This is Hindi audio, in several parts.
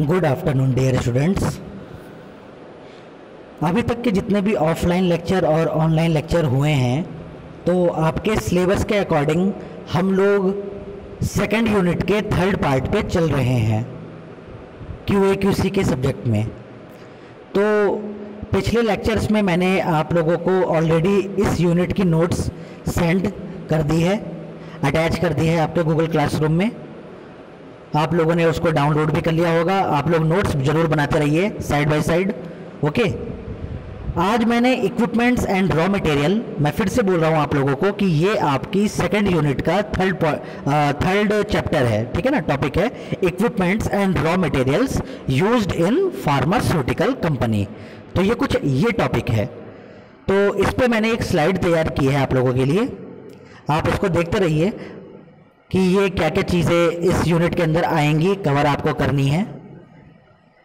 Good afternoon dear students. अभी तक के जितने भी ऑफलाइन लेक्चर और ऑनलाइन लेक्चर हुए हैं तो आपके सिलेबस के अकॉर्डिंग हम लोग सेकंड यूनिट के थर्ड पार्ट पे चल रहे हैं QA QC के सब्जेक्ट में। तो पिछले लेक्चर्स में मैंने आप लोगों को ऑलरेडी इस यूनिट की नोट्स सेंड कर दी है, अटैच कर दी है आपके गूगल क्लासरूम में। आप लोगों ने उसको डाउनलोड भी कर लिया होगा। आप लोग नोट्स ज़रूर बनाते रहिए साइड बाय साइड। ओके, आज मैंने इक्विपमेंट्स एंड रॉ मटेरियल, मैं फिर से बोल रहा हूँ आप लोगों को कि ये आपकी सेकंड यूनिट का थर्ड चैप्टर है, ठीक है ना। टॉपिक है equipments and raw materials used in pharmaceutical company. तो ये कुछ ये टॉपिक है। तो इस पर मैंने एक स्लाइड तैयार की है आप लोगों के लिए, आप इसको देखते रहिए कि ये क्या क्या चीज़ें इस यूनिट के अंदर आएंगी, कवर आपको करनी है।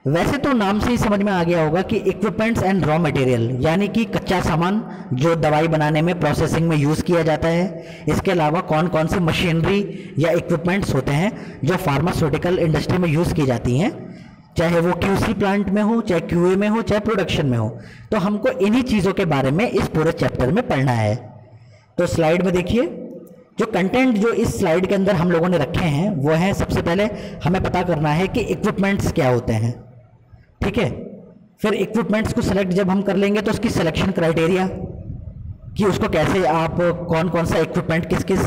वैसे तो नाम से ही समझ में आ गया होगा कि इक्विपमेंट्स एंड रॉ मटेरियल यानी कि कच्चा सामान जो दवाई बनाने में प्रोसेसिंग में यूज़ किया जाता है। इसके अलावा कौन कौन से मशीनरी या इक्विपमेंट्स होते हैं जो फार्मास्यूटिकल इंडस्ट्री में यूज़ की जाती हैं, चाहे वो QC प्लांट में हो, चाहे QA में हो, चाहे प्रोडक्शन में हो। तो हमको इन्हीं चीज़ों के बारे में इस पूरे चैप्टर में पढ़ना है। तो स्लाइड में देखिए, जो कंटेंट जो इस स्लाइड के अंदर हम लोगों ने रखे हैं वो है, सबसे पहले हमें पता करना है कि इक्विपमेंट्स क्या होते हैं, ठीक है। फिर इक्विपमेंट्स को सेलेक्ट जब हम कर लेंगे तो उसकी सिलेक्शन क्राइटेरिया कि उसको कैसे आप कौन कौन सा इक्विपमेंट किस किस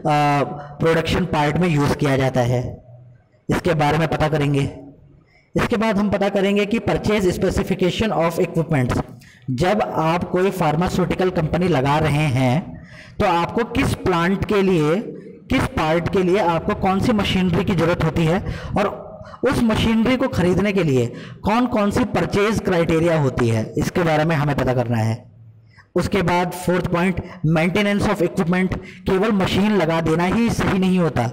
प्रोडक्शन पार्ट में यूज़ किया जाता है, इसके बारे में पता करेंगे। इसके बाद हम पता करेंगे कि परचेज स्पेसिफिकेशन ऑफ इक्विपमेंट्स। जब आप कोई फार्मास्यूटिकल कंपनी लगा रहे हैं तो आपको किस प्लांट के लिए, किस पार्ट के लिए आपको कौन सी मशीनरी की ज़रूरत होती है और उस मशीनरी को खरीदने के लिए कौन कौन सी परचेज क्राइटेरिया होती है, इसके बारे में हमें पता करना है। उसके बाद fourth point, maintenance of equipment. केवल मशीन लगा देना ही सही नहीं होता,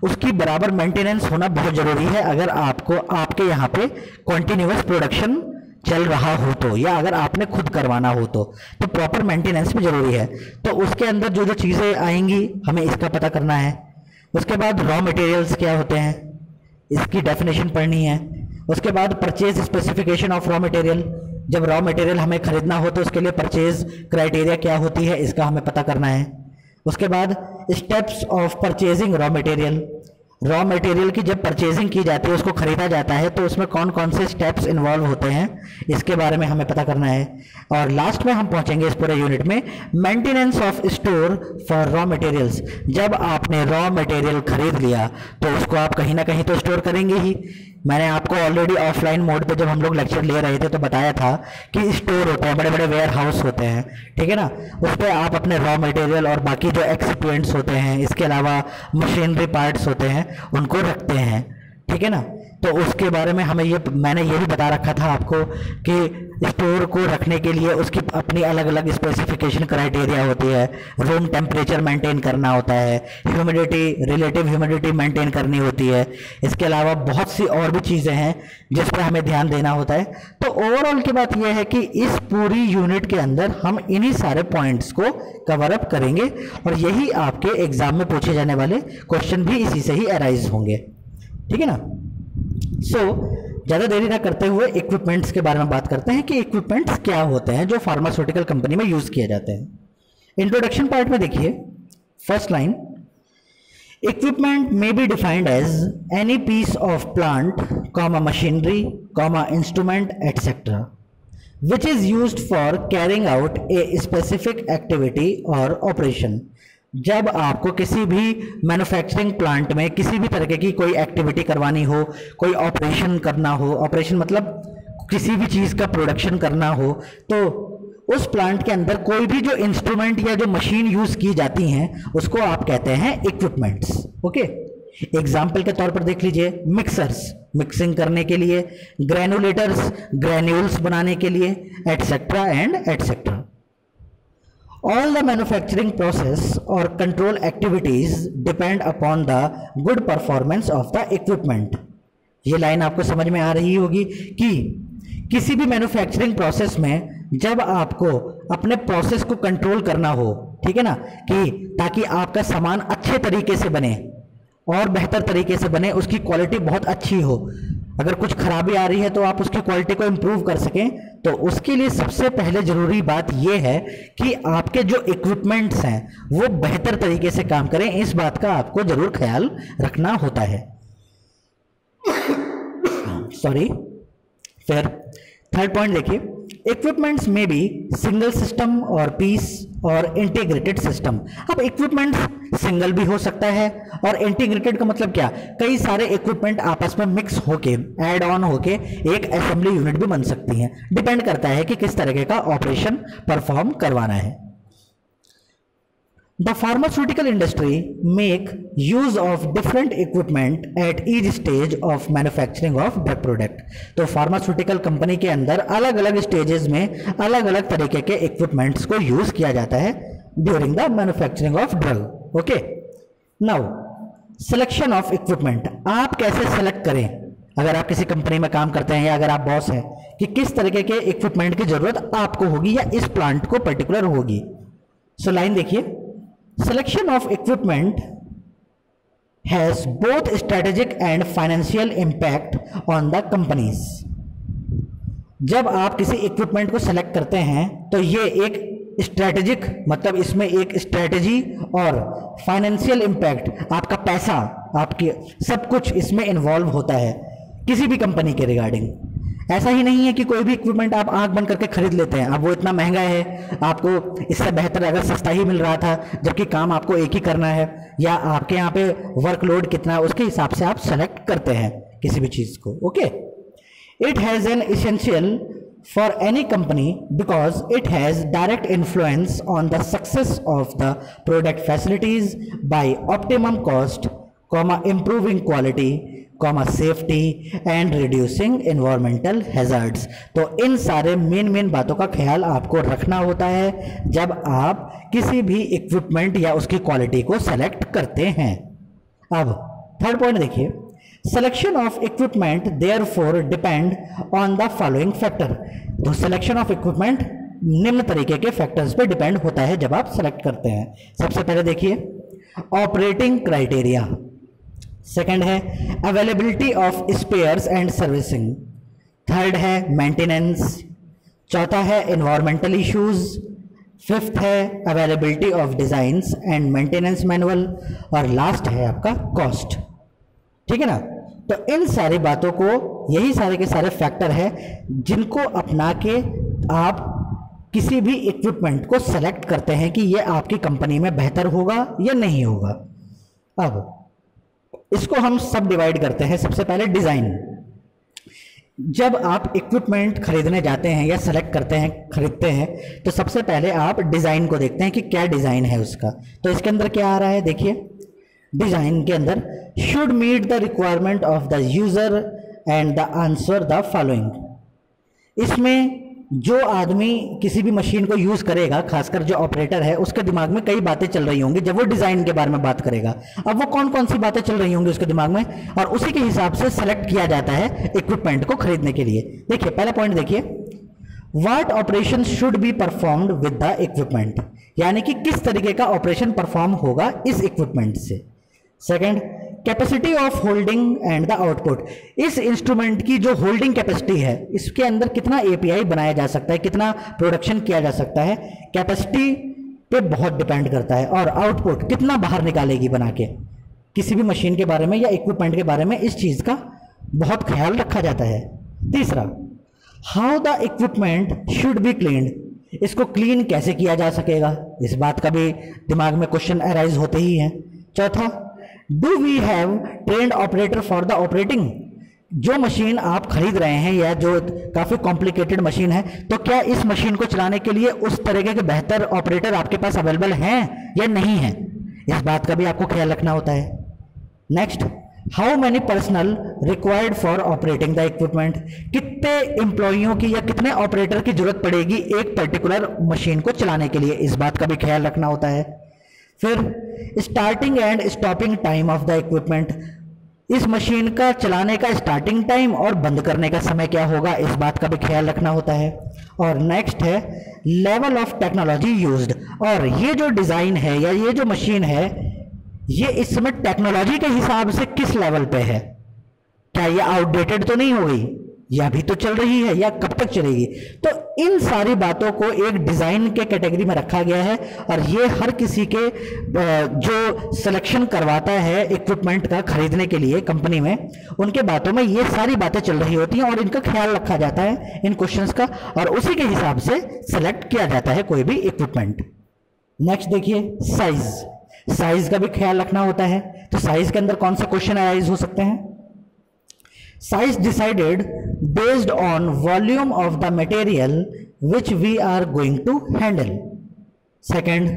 उसकी बराबर मेंटेनेंस होना बहुत ज़रूरी है। अगर आपको आपके यहाँ पे कॉन्टिन्यूअस प्रोडक्शन चल रहा हो तो, या अगर आपने खुद करवाना हो तो प्रॉपर मेंटेनेंस भी ज़रूरी है। तो उसके अंदर जो जो चीज़ें आएंगी हमें इसका पता करना है। उसके बाद रॉ मटेरियल्स क्या होते हैं, इसकी डेफिनेशन पढ़नी है। उसके बाद purchase specification of raw material. जब रॉ मटेरियल हमें खरीदना हो तो उसके लिए परचेज क्राइटेरिया क्या होती है, इसका हमें पता करना है। उसके बाद steps of purchasing raw material. Raw material की जब परचेजिंग की जाती है, उसको खरीदा जाता है, तो उसमें कौन कौन से स्टेप्स इन्वॉल्व होते हैं, इसके बारे में हमें पता करना है। और लास्ट में हम पहुंचेंगे इस पूरे यूनिट में maintenance of store for raw materials. जब आपने रॉ मटेरियल खरीद लिया तो उसको आप कहीं ना कहीं तो स्टोर करेंगे ही। मैंने आपको ऑलरेडी ऑफलाइन मोड पे जब हम लोग लेक्चर ले रहे थे तो बताया था कि स्टोर होते हैं, बड़े बड़े वेयर हाउस होते हैं, ठीक है ना। उस पर आप अपने रॉ मटेरियल और बाकी जो एक्सिपिएंट्स होते हैं, इसके अलावा मशीनरी पार्ट्स होते हैं, उनको रखते हैं, ठीक है ना। तो उसके बारे में हमें मैंने ये भी बता रखा था आपको कि स्टोर को रखने के लिए उसकी अपनी अलग अलग स्पेसिफिकेशन क्राइटेरिया होती है। रूम टेम्परेचर मेंटेन करना होता है, ह्यूमिडिटी, रिलेटिव ह्यूमिडिटी मेंटेन करनी होती है। इसके अलावा बहुत सी और भी चीज़ें हैं जिस पर हमें ध्यान देना होता है। तो ओवरऑल की बात यह है कि इस पूरी यूनिट के अंदर हम इन्हीं सारे पॉइंट्स को कवर अप करेंगे और यही आपके एग्जाम में पूछे जाने वाले क्वेश्चन भी इसी से ही अराइज होंगे, ठीक है ना। ज़्यादा देरी ना करते हुए इक्विपमेंट्स के बारे में बात करते हैं कि इक्विपमेंट्स क्या होते हैं जो फार्मास्यूटिकल कंपनी में यूज़ किए जाते हैं। इंट्रोडक्शन पार्ट में देखिए, first line, equipment may be defined as any piece of plant, machinery, instrument et cetera which is used for carrying out a specific activity or operation। जब आपको किसी भी मैन्युफैक्चरिंग प्लांट में किसी भी तरह की कोई एक्टिविटी करवानी हो, कोई ऑपरेशन करना हो, ऑपरेशन मतलब किसी भी चीज़ का प्रोडक्शन करना हो, तो उस प्लांट के अंदर कोई भी जो इंस्ट्रूमेंट या जो मशीन यूज़ की जाती हैं उसको आप कहते हैं इक्विपमेंट्स। ओके, एग्जाम्पल के तौर पर देख लीजिए, मिक्सर्स, मिक्सिंग करने के लिए, ग्रैनुलेटर्स, ग्रैन्यूल्स बनाने के लिए, etcetera and etcetera. All the manufacturing process or control activities depend upon the good performance of the equipment। ये लाइन आपको समझ में आ रही होगी कि किसी भी मैन्युफैक्चरिंग प्रोसेस में जब आपको अपने प्रोसेस को कंट्रोल करना हो, ठीक है ना, कि ताकि आपका सामान अच्छे तरीके से बने और बेहतर तरीके से बने, उसकी क्वालिटी बहुत अच्छी हो, अगर कुछ खराबी आ रही है तो आप उसकी क्वालिटी को इम्प्रूव कर सकें, तो उसके लिए सबसे पहले जरूरी बात यह है कि आपके जो इक्विपमेंट्स हैं वो बेहतर तरीके से काम करें। इस बात का आपको जरूर ख्याल रखना होता है। सॉरी। फिर थर्ड पॉइंट देखिए, इक्विपमेंट्स में भी सिंगल सिस्टम और पीस और इंटीग्रेटेड सिस्टम। अब इक्विपमेंट्स सिंगल भी हो सकता है और इंटीग्रेटेड का मतलब क्या, कई सारे इक्विपमेंट आपस में मिक्स होके ऐड ऑन होके एक असेंबली यूनिट भी बन सकती हैं। डिपेंड करता है कि किस तरीके का ऑपरेशन परफॉर्म करवाना है। The pharmaceutical industry make use of different equipment at each stage of manufacturing of drug product। तो फार्मास्यूटिकल कंपनी के अंदर अलग अलग स्टेजेस में अलग अलग तरीके के इक्विपमेंट्स को यूज किया जाता है during the manufacturing of drug. Okay, now selection of equipment. आप कैसे सेलेक्ट करें, अगर आप किसी कंपनी में काम करते हैं या अगर आप बॉस हैं, कि किस तरीके के इक्विपमेंट की जरूरत आपको होगी या इस प्लांट को पर्टिकुलर होगी। सो लाइन देखिए, selection of equipment has both strategic and financial impact on the companies। जब आप किसी इक्विपमेंट को सेलेक्ट करते हैं तो ये एक स्ट्रेटेजिक, मतलब इसमें एक स्ट्रेटेजी और फाइनेंशियल इम्पैक्ट, आपका पैसा, आपके सब कुछ इसमें इन्वॉल्व होता है किसी भी कंपनी के रिगार्डिंग। ऐसा ही नहीं है कि कोई भी इक्विपमेंट आप आंख बंद करके खरीद लेते हैं। अब वो इतना महंगा है, आपको इससे बेहतर अगर सस्ता ही मिल रहा था, जबकि काम आपको एक ही करना है, या आपके यहाँ पे वर्कलोड कितना है उसके हिसाब से आप सेलेक्ट करते हैं किसी भी चीज़ को। Okay, it has an essential for any company because it has direct influence on the success of the product facilities by optimum cost, improving quality, safety and reducing environmental hazards. तो इन सारे मेन बातों का ख्याल आपको रखना होता है जब आप किसी भी इक्विपमेंट या उसकी क्वालिटी को सेलेक्ट करते हैं। अब थर्ड पॉइंट देखिए, selection of equipment therefore depend on the following factor. तो सिलेक्शन ऑफ इक्विपमेंट निम्न तरीके के फैक्टर्स पे डिपेंड होता है जब आप सेलेक्ट करते हैं। सबसे पहले देखिए, ऑपरेटिंग क्राइटेरिया। सेकंड है availability of spares and servicing. Third है मेंटेनेंस। चौथा है एनवायरमेंटल इश्यूज। फिफ्थ है availability of designs and maintenance manual. और लास्ट है आपका कॉस्ट। ठीक है ना। तो इन सारी बातों को, यही सारे के सारे फैक्टर है जिनको अपना के आप किसी भी इक्विपमेंट को सेलेक्ट करते हैं कि ये आपकी कंपनी में बेहतर होगा या नहीं होगा। अब इसको हम सब डिवाइड करते हैं। सबसे पहले डिजाइन। जब आप इक्विपमेंट खरीदने जाते हैं या सेलेक्ट करते हैं, खरीदते हैं, तो सबसे पहले आप डिजाइन को देखते हैं कि क्या डिजाइन है उसका। तो इसके अंदर क्या आ रहा है, देखिए डिजाइन के अंदर should meet the requirement of the user and the answer the following. इसमें जो आदमी किसी भी मशीन को यूज करेगा, खासकर जो ऑपरेटर है, उसके दिमाग में कई बातें चल रही होंगी जब वो डिजाइन के बारे में बात करेगा। अब वो कौन कौन सी बातें चल रही होंगी उसके दिमाग में, और उसी के हिसाब से सेलेक्ट किया जाता है इक्विपमेंट को खरीदने के लिए। देखिए पहला पॉइंट देखिए, what operation should be performed with the equipment, यानी कि किस तरीके का ऑपरेशन परफॉर्म होगा इस इक्विपमेंट से। Second, capacity of holding and the output. इस इंस्ट्रूमेंट की जो होल्डिंग कैपेसिटी है, इसके अंदर कितना एपीआई बनाया जा सकता है, कितना प्रोडक्शन किया जा सकता है, कैपेसिटी पे बहुत डिपेंड करता है। और आउटपुट कितना बाहर निकालेगी बना के। किसी भी मशीन के बारे में या इक्विपमेंट के बारे में इस चीज का बहुत ख्याल रखा जाता है। तीसरा, how the equipment should B cleaned. इसको क्लीन कैसे किया जा सकेगा, इस बात का भी दिमाग में क्वेश्चन अराइज होते ही हैं। चौथा, do we have trained operator for the operating. जो मशीन आप खरीद रहे हैं या जो काफी कॉम्प्लिकेटेड मशीन है, तो क्या इस मशीन को चलाने के लिए उस तरीके के बेहतर ऑपरेटर आपके पास अवेलेबल हैं या नहीं है, इस बात का भी आपको ख्याल रखना होता है। Next, how many personal required for operating the equipment. कितने एम्प्लॉइयों की या कितने ऑपरेटर की जरूरत पड़ेगी एक पर्टिकुलर मशीन को चलाने के लिए, इस बात का भी ख्याल रखना होता है। फिर starting and stopping time of the equipment. इस मशीन का चलाने का स्टार्टिंग टाइम और बंद करने का समय क्या होगा, इस बात का भी ख्याल रखना होता है। और नेक्स्ट है लेवल ऑफ टेक्नोलॉजी यूज्ड। और ये जो डिजाइन है या ये जो मशीन है, ये इस समय टेक्नोलॉजी के हिसाब से किस लेवल पे है। क्या ये आउटडेटेड तो नहीं हो गई, या भी तो चल रही है, या कब तक चलेगी। तो इन सारी बातों को एक डिजाइन के कैटेगरी में रखा गया है, और ये हर किसी के जो सिलेक्शन करवाता है इक्विपमेंट का खरीदने के लिए कंपनी में, उनके बातों में ये सारी बातें चल रही होती हैं और इनका ख्याल रखा जाता है इन क्वेश्चंस का, और उसी के हिसाब से सिलेक्ट किया जाता है कोई भी इक्विपमेंट। नेक्स्ट देखिए साइज। साइज का भी ख्याल रखना होता है। तो साइज के अंदर कौन से क्वेश्चन अराइज हो सकते हैं? Size decided based on volume of the material which we are going to handle. Second,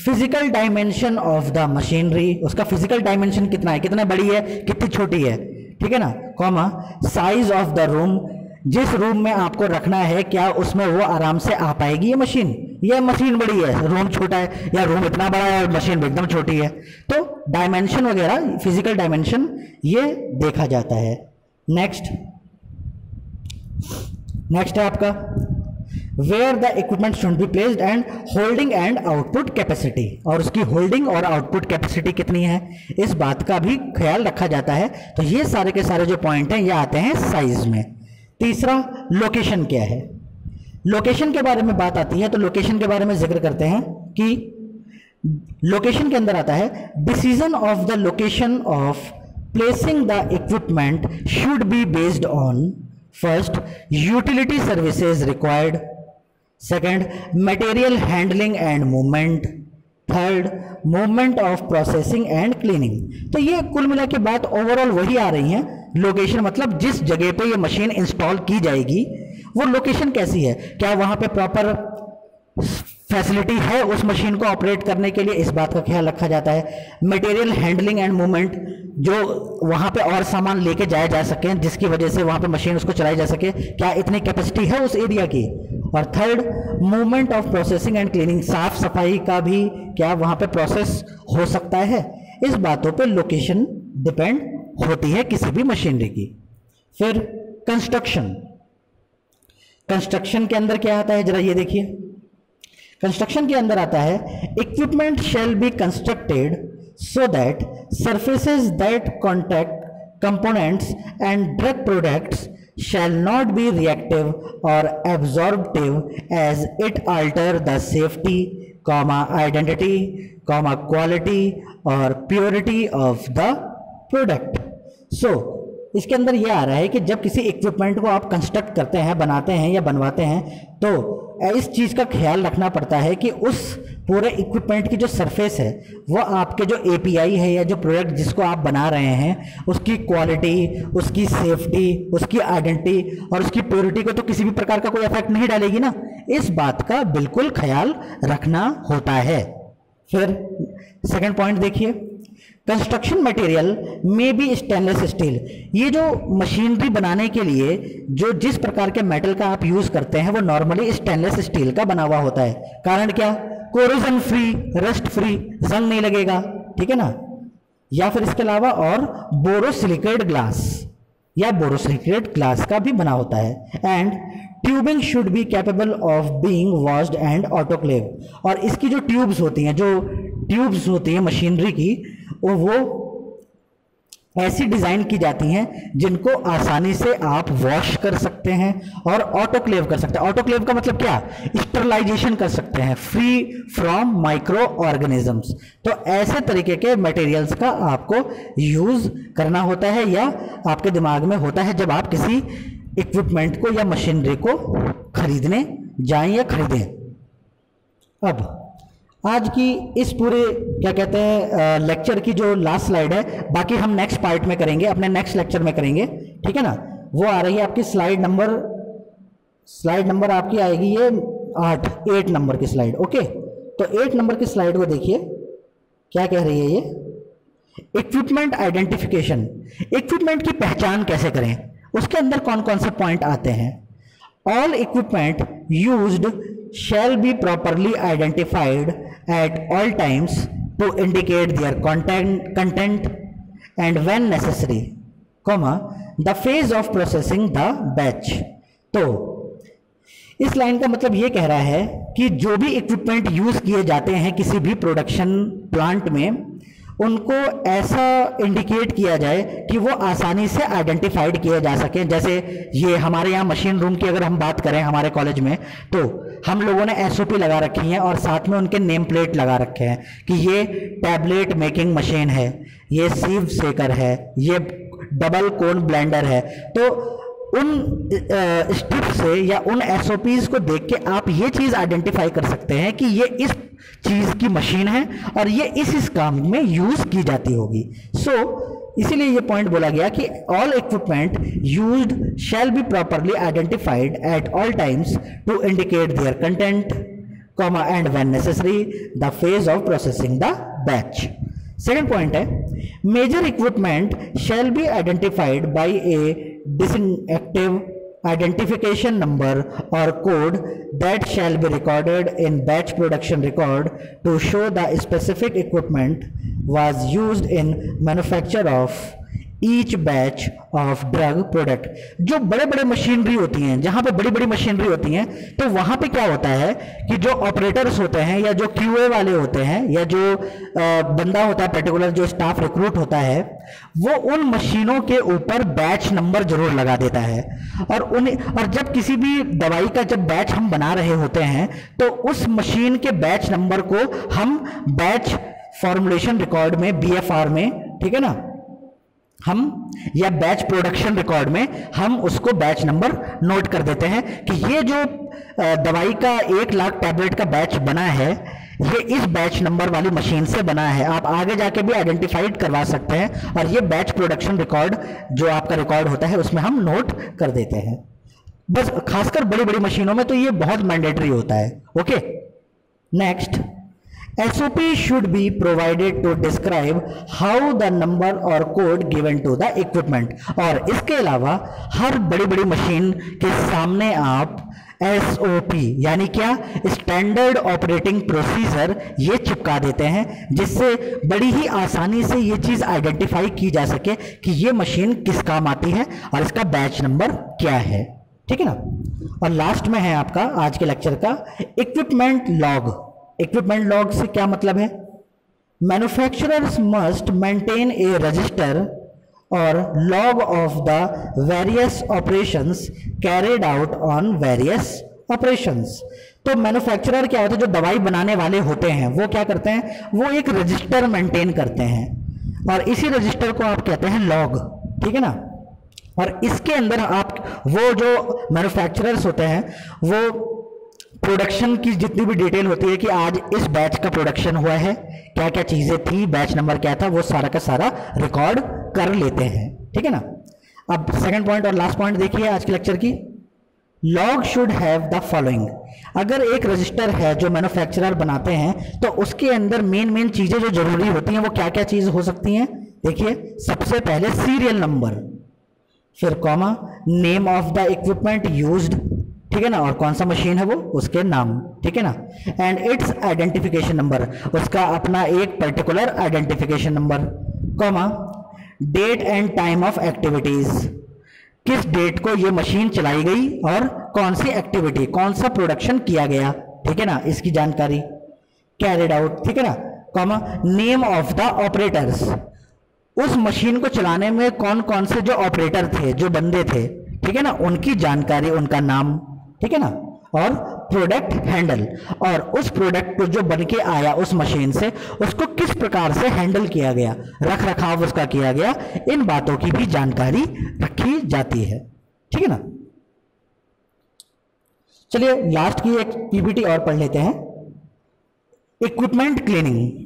physical dimension of the machinery, उसका physical dimension कितना है, कितना बड़ी है, कितनी छोटी है, ठीक है ना। Comma, size of the room, जिस रूम में आपको रखना है क्या उसमें वो आराम से आ पाएगी ये मशीन, या मशीन बड़ी है रूम छोटा है, या रूम इतना बड़ा है और मशीन एकदम छोटी है। तो डायमेंशन वगैरह, फिजिकल डायमेंशन ये देखा जाता है। नेक्स्ट है आपका where the equipment should be placed and holding and output capacity, और उसकी होल्डिंग और आउटपुट कैपेसिटी कितनी है, इस बात का भी ख्याल रखा जाता है। तो ये सारे के सारे जो पॉइंट हैं ये आते हैं साइज में। तीसरा, लोकेशन क्या है। लोकेशन के बारे में बात आती है तो लोकेशन के बारे में जिक्र करते हैं कि लोकेशन के अंदर आता है decision of the location of placing the equipment should be based on first utility services required, second material handling and movement, third movement of processing and cleaning। तो ये कुल मिला के बात ओवरऑल वही आ रही है। लोकेशन मतलब जिस जगह पे ये मशीन इंस्टॉल की जाएगी वो लोकेशन कैसी है, क्या वहां पे प्रॉपर फैसिलिटी है उस मशीन को ऑपरेट करने के लिए, इस बात का ख्याल रखा जाता है। मटेरियल हैंडलिंग एंड मूवमेंट, जो वहां पे और सामान लेके जाया जा सके जिसकी वजह से वहां पे मशीन उसको चलाई जा सके, क्या इतनी कैपेसिटी है उस एरिया की। और third, movement of processing and cleaning, साफ सफाई का भी क्या वहां पे प्रोसेस हो सकता है। इस बातों पे लोकेशन डिपेंड होती है किसी भी मशीनरी की। फिर कंस्ट्रक्शन। कंस्ट्रक्शन के अंदर क्या आता है जरा ये देखिए। कंस्ट्रक्शन के अंदर आता है equipment shall be constructed so that surfaces that contact components and drug products shall not be reactive or absorptive as it alter the safety, identity, quality or purity of the product। So इसके अंदर यह आ रहा है कि जब किसी इक्विपमेंट को आप कंस्ट्रक्ट करते हैं, बनाते हैं या बनवाते हैं, तो इस चीज का ख्याल रखना पड़ता है कि उस पूरे इक्विपमेंट की जो सरफेस है वो आपके जो एपीआई है या जो प्रोडक्ट जिसको आप बना रहे हैं उसकी क्वालिटी, उसकी सेफ्टी, उसकी आइडेंटिटी और उसकी प्योरिटी को तो किसी भी प्रकार का कोई इफेक्ट नहीं डालेगी ना। इस बात का बिल्कुल ख्याल रखना होता है। फिर सेकंड पॉइंट देखिए, कंस्ट्रक्शन मटेरियल में बी स्टेनलेस स्टील। ये जो मशीनरी बनाने के लिए जो जिस प्रकार के मेटल का आप यूज करते हैं वो नॉर्मली स्टेनलेस स्टील का बना हुआ होता है। कारण क्या, कोरोजन फ्री, रस्ट फ्री, जंग नहीं लगेगा, ठीक है ना। या फिर इसके अलावा और बोरोसिलिकेट ग्लास या बोरोसिलिकेट ग्लास का भी बना होता है। And tubing should be capable of being washed and autoclave. और इसकी जो ट्यूब्स होती हैं, जो ट्यूब्स होती हैं मशीनरी की, वो ऐसी डिजाइन की जाती हैं जिनको आसानी से आप वॉश कर सकते हैं और ऑटोक्लेव कर सकते हैं। ऑटोक्लेव का मतलब क्या, स्टरलाइजेशन कर सकते हैं, फ्री फ्रॉम माइक्रो ऑर्गेनिजम्स। तो ऐसे तरीके के मटेरियल्स का आपको यूज करना होता है या आपके दिमाग में होता है जब आप किसी इक्विपमेंट को या मशीनरी को खरीदने जाएं या खरीदें। अब आज की इस पूरे क्या कहते हैं लेक्चर की जो लास्ट स्लाइड है, बाकी हम नेक्स्ट पार्ट में करेंगे, अपने नेक्स्ट लेक्चर में करेंगे, ठीक है ना। वो आ रही है आपकी स्लाइड नंबर आपकी आएगी ये 8 नंबर की स्लाइड। ओके, तो 8 नंबर की स्लाइड को देखिए क्या कह रही है ये, इक्विपमेंट आइडेंटिफिकेशन। इक्विपमेंट की पहचान कैसे करें, उसके अंदर कौन कौन से पॉइंट आते हैं। All equipment used shall be properly identified at all times to indicate their content and when necessary, the phase of processing the batch। तो इस लाइन का मतलब ये कह रहा है कि जो भी इक्विपमेंट यूज किए जाते हैं किसी भी प्रोडक्शन प्लांट में, उनको ऐसा इंडिकेट किया जाए कि वो आसानी से आइडेंटिफाइड किए जा सके। जैसे ये हमारे यहाँ मशीन रूम की अगर हम बात करें हमारे कॉलेज में, तो हम लोगों ने एसओपी लगा रखी है और साथ में उनके नेम प्लेट लगा रखे हैं कि ये टैबलेट मेकिंग मशीन है, ये सीव सेकर है, ये डबल कोन ब्लेंडर है। तो उन स्ट्रिप से या उन एसओपीज को देख के आप ये चीज आइडेंटिफाई कर सकते हैं कि ये इस चीज की मशीन है और ये इस काम में यूज की जाती होगी। इसीलिए ये पॉइंट बोला गया कि all equipment used shall be properly identified at all times to indicate their content, comma, and when necessary the phase of processing the batch. Second point है, major equipment shall be identified by a distinctive identification number or code that shall be recorded in batch production record to show the specific equipment was used in manufacture of each batch of drug product। जो बड़े बड़े मशीनरी होती हैं, जहां पे बड़ी बड़ी मशीनरी होती हैं, तो वहां पे क्या होता है कि जो ऑपरेटर्स होते हैं या जो क्यूए वाले होते हैं या जो बंदा होता है पर्टिकुलर, जो स्टाफ रिक्रूट होता है, वो उन मशीनों के ऊपर बैच नंबर जरूर लगा देता है। और जब किसी भी दवाई का जब बैच हम बना रहे होते हैं तो उस मशीन के बैच नंबर को हम बैच फॉर्मुलेशन रिकॉर्ड में, बीएफआर में, ठीक है ना, हम या बैच प्रोडक्शन रिकॉर्ड में हम उसको बैच नंबर नोट कर देते हैं कि ये जो दवाई का 1 लाख टैबलेट का बैच बना है, ये इस बैच नंबर वाली मशीन से बना है। आप आगे जाके भी आइडेंटिफाइड करवा सकते हैं और ये बैच प्रोडक्शन रिकॉर्ड जो आपका रिकॉर्ड होता है उसमें हम नोट कर देते हैं। बस खासकर बड़ी बड़ी मशीनों में तो ये बहुत मैंडेटरी होता है। Okay, next, SOP should be provided to describe how the number or code given to the equipment। और इसके अलावा हर बड़ी बड़ी मशीन के सामने आप SOP यानी क्या, स्टैंडर्ड ऑपरेटिंग प्रोसीजर, ये चिपका देते हैं जिससे बड़ी ही आसानी से ये चीज आइडेंटिफाई की जा सके कि ये मशीन किस काम आती है और इसका बैच नंबर क्या है। ठीक है ना। और लास्ट में है आपका आज के लेक्चर का इक्विपमेंट लॉग। इक्विपमेंट लॉग से क्या मतलब है? Manufacturers must maintain a register और log of the various operations carried out on various operations. तो मैन्युफैक्चरर क्या होता है, जो दवाई बनाने वाले होते हैं वो क्या करते हैं, वो एक रजिस्टर मेंटेन करते हैं और इसी रजिस्टर को आप कहते हैं लॉग। ठीक है ना। और इसके अंदर आप वो जो मैन्युफैक्चरर्स होते हैं वो प्रोडक्शन की जितनी भी डिटेल होती है कि आज इस बैच का प्रोडक्शन हुआ है, क्या क्या चीजें थी, बैच नंबर क्या था, वो सारा का सारा रिकॉर्ड कर लेते हैं। ठीक है ना। अब सेकंड पॉइंट और लास्ट पॉइंट देखिए आज के लेक्चर की। Log should have the following. अगर एक रजिस्टर है जो मैन्युफैक्चरर बनाते हैं तो उसके अंदर मेन चीजें जो जरूरी होती हैं वो क्या क्या चीज हो सकती हैं। देखिए, सबसे पहले सीरियल नंबर, फिर comma, name of the equipment used, ठीक है ना, और कौन सा मशीन है वो, उसके नाम, ठीक है ना, एंड इट्स आइडेंटिफिकेशन नंबर, उसका अपना एक particular identification number, comma, date and time of activities, किस डेट को ये मशीन चलाई गई और कौन सी एक्टिविटी, कौन सा प्रोडक्शन किया गया, ठीक है ना, इसकी जानकारी, कैरिड आउट, ठीक है ना, comma, name of the operators, उस मशीन को चलाने में कौन कौन से जो ऑपरेटर थे, जो बंदे थे, ठीक है ना, उनकी जानकारी, उनका नाम, ठीक है ना, और प्रोडक्ट हैंडल, और उस प्रोडक्ट को जो बन के आया उस मशीन से उसको किस प्रकार से हैंडल किया गया, रख रखाव उसका किया गया, इन बातों की भी जानकारी रखी जाती है। ठीक है ना। चलिए लास्ट की एक पीपीटी और पढ़ लेते हैं। Equipment cleaning.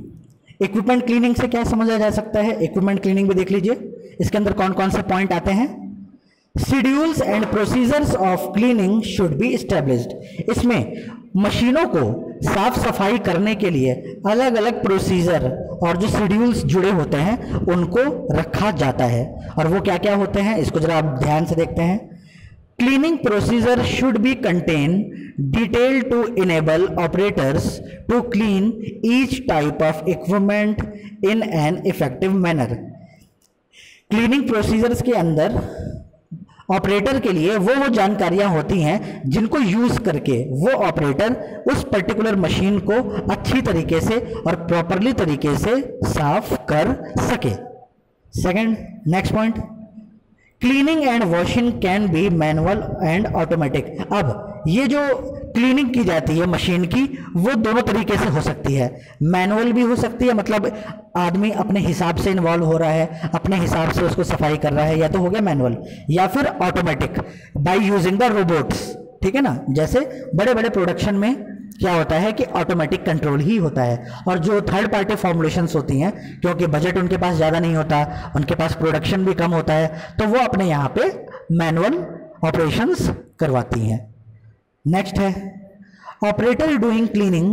इक्विपमेंट क्लीनिंग से क्या समझा जा सकता है, इक्विपमेंट क्लीनिंग भी देख लीजिए। इसके अंदर कौन कौन से पॉइंट आते हैं। Schedules and procedures of cleaning should be established. इसमें मशीनों को साफ सफाई करने के लिए अलग अलग प्रोसीजर और जो शेड्यूल्स जुड़े होते हैं उनको रखा जाता है। और वो क्या क्या होते हैं इसको जरा आप ध्यान से देखते हैं। Cleaning procedure should be contain detail to enable operators to clean each type of equipment in an effective manner. Cleaning procedures के अंदर ऑपरेटर के लिए वो जानकारियां होती हैं जिनको यूज करके वो ऑपरेटर उस पर्टिकुलर मशीन को अच्छी तरीके से और प्रॉपरली तरीके से साफ कर सके। Second, next point, cleaning and washing can be manual and automatic. अब ये जो क्लीनिंग की जाती है मशीन की, वो दोनों तरीके से हो सकती है। मैनुअल भी हो सकती है, मतलब आदमी अपने हिसाब से इन्वॉल्व हो रहा है, अपने हिसाब से उसको सफाई कर रहा है, या तो हो गया मैनुअल, या फिर automatic by using the robots. ठीक है ना, जैसे बड़े बड़े प्रोडक्शन में क्या होता है कि ऑटोमेटिक कंट्रोल ही होता है, और जो थर्ड पार्टी फॉर्मुलेशंस होती हैं, क्योंकि बजट उनके पास ज़्यादा नहीं होता, उनके पास प्रोडक्शन भी कम होता है, तो वो अपने यहाँ पे मैनुअल ऑपरेशंस करवाती हैं। नेक्स्ट है, operator doing cleaning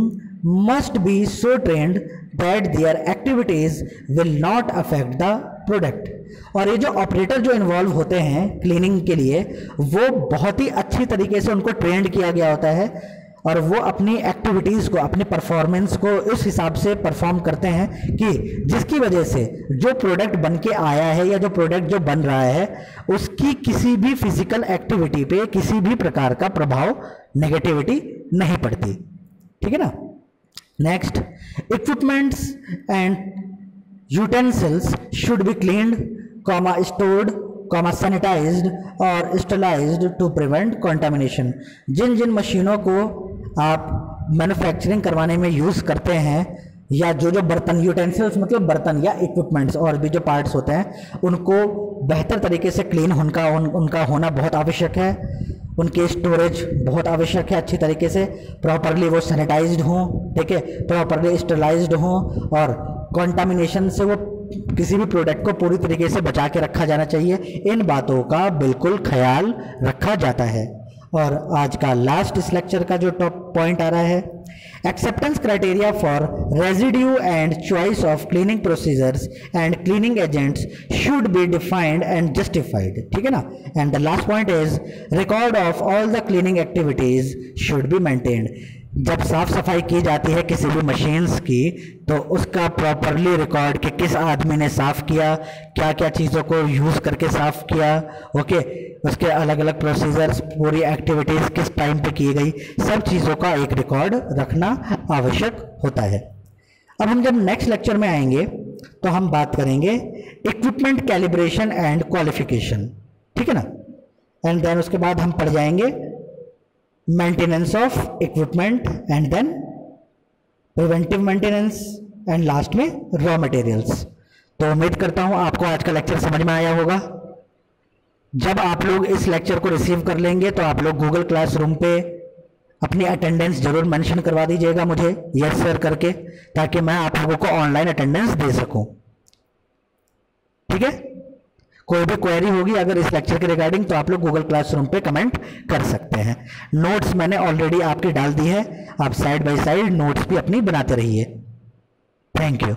must be so trained that their activities will not affect the product. और ये जो ऑपरेटर जो इन्वॉल्व होते हैं क्लीनिंग के लिए, वो बहुत ही अच्छी तरीके से उनको ट्रेंड किया गया होता है, और वो अपनी एक्टिविटीज़ को, अपनी परफॉर्मेंस को इस हिसाब से परफॉर्म करते हैं कि जिसकी वजह से जो प्रोडक्ट बन के आया है या जो प्रोडक्ट जो बन रहा है, उसकी किसी भी फिजिकल एक्टिविटी पे किसी भी प्रकार का प्रभाव, नेगेटिविटी नहीं पड़ती। ठीक है ना। Next, equipments and utensils should be cleaned, stored, sanitised और स्टरलाइज्ड टू प्रिवेंट कंटामिनेशन। जिन जिन मशीनों को आप मैन्युफैक्चरिंग करवाने में यूज़ करते हैं, या जो जो बर्तन, यूटेंसिल्स मतलब बर्तन या इक्विपमेंट्स और भी जो पार्ट्स होते हैं, उनको बेहतर तरीके से क्लीन उनका होना बहुत आवश्यक है। उनके स्टोरेज बहुत आवश्यक है, अच्छी तरीके से प्रॉपरली वो सैनिटाइज्ड हों, ठीक है, प्रॉपरली स्टरलाइज्ड हों, और कंटामिनेशन से वो किसी भी प्रोडक्ट को पूरी तरीके से बचा के रखा जाना चाहिए। इन बातों का बिल्कुल ख्याल रखा जाता है। और आज का लास्ट इस लेक्चर का जो टॉप पॉइंट आ रहा है, acceptance criteria for residue and choice of cleaning procedures and cleaning agents should be defined and justified. ठीक है ना। And the last point is record of all the cleaning activities should be maintained. जब साफ सफाई की जाती है किसी भी मशीन्स की, तो उसका प्रॉपरली रिकॉर्ड कि किस आदमी ने साफ किया, क्या क्या चीज़ों को यूज़ करके साफ किया, ओके, उसके अलग अलग प्रोसीजर्स, पूरी एक्टिविटीज़ किस टाइम पे की गई, सब चीज़ों का एक रिकॉर्ड रखना आवश्यक होता है। अब हम जब नेक्स्ट लेक्चर में आएंगे तो हम बात करेंगे इक्विपमेंट कैलिब्रेशन एंड क्वालिफिकेशन। ठीक है ना। एंड देन उसके बाद हम पढ़ जाएंगे maintenance of equipment, and then preventive maintenance, and last में रॉ मटेरियल्स। तो उम्मीद करता हूं आपको आज का लेक्चर समझ में आया होगा। जब आप लोग इस लेक्चर को रिसीव कर लेंगे तो आप लोग गूगल क्लासरूम पे अपनी अटेंडेंस जरूर मेंशन करवा दीजिएगा मुझे यस सर करके, ताकि मैं आप लोगों को ऑनलाइन अटेंडेंस दे सकूं। ठीक है। कोई भी क्वेरी होगी अगर इस लेक्चर के रिगार्डिंग, तो आप लोग गूगल क्लासरूम पे कमेंट कर सकते हैं। नोट्स मैंने ऑलरेडी आपकी डाल दी है, आप साइड बाय साइड नोट्स भी अपनी बनाते रहिए। Thank you.